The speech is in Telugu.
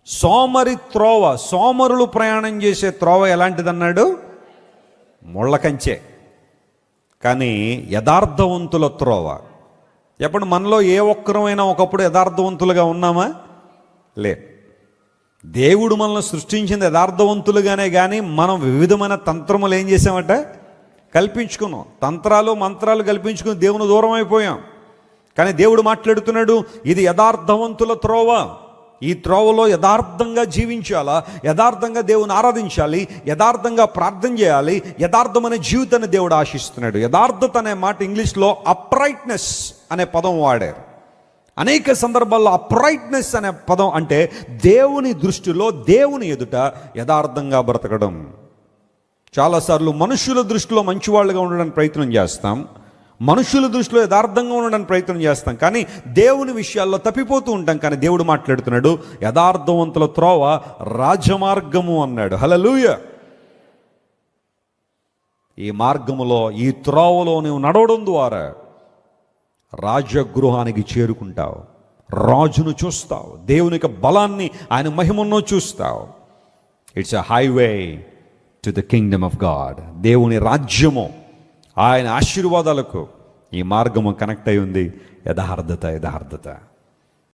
సోమరి త్రోవ, సోమరులు ప్రయాణం చేసే త్రోవ ఎలాంటిదన్నాడు? ముళ్ళ కంచె. కానీ యథార్థవంతుల త్రోవ, ఎప్పుడు మనలో ఏ ఒక్కరమైనా ఒకప్పుడు యథార్థవంతులుగా ఉన్నామా? లే. దేవుడు మనల్ని సృష్టించింది యథార్థవంతులుగానే, కానీ మనం వివిధమైన తంత్రములు ఏం చేసామట? కల్పించుకున్నాం. తంత్రాలు మంత్రాలు కల్పించుకుని దేవుని దూరం అయిపోయాం. కానీ దేవుడు మాట్లాడుతున్నాడు, ఇది యథార్థవంతుల త్రోవ. ఈ త్రోవలో యథార్థంగా జీవించాలా, యథార్థంగా దేవుని ఆరాధించాలి, యథార్థంగా ప్రార్థన చేయాలి, యథార్థమైన జీవితాన్ని దేవుడు ఆశిస్తున్నాడు. యథార్థత అనే మాట ఇంగ్లీష్లో అప్రైట్నెస్ అనే పదం వాడారు. అనేక సందర్భాల్లో అప్రైట్నెస్ అనే పదం అంటే దేవుని దృష్టిలో, దేవుని ఎదుట యథార్థంగా బ్రతకడం. చాలాసార్లు మనుషుల దృష్టిలో మంచివాళ్ళుగా ఉండడానికి ప్రయత్నం చేస్తాం, మనుషుల దృష్టిలో యథార్థంగా ఉండడానికి ప్రయత్నం చేస్తాం, కానీ దేవుని విషయాల్లో తప్పిపోతూ ఉంటాం. కానీ దేవుడు మాట్లాడుతున్నాడు, యథార్థవంతుల త్రోవ రాజమార్గము అన్నాడు. హల్లెలూయా. ఈ మార్గములో, ఈ త్రోవలో నువ్వు నడవడం ద్వారా రాజగృహానికి చేరుకుంటావు, రాజును చూస్తావు, దేవునికి బలాన్ని, ఆయన మహిమను చూస్తావు. It's a highway to the Kingdom of God. దేవుని రాజ్యము, ఆయన ఆశీర్వాదాలకు ఈ మార్గము కనెక్ట్ అయి ఉంది. యథార్థత.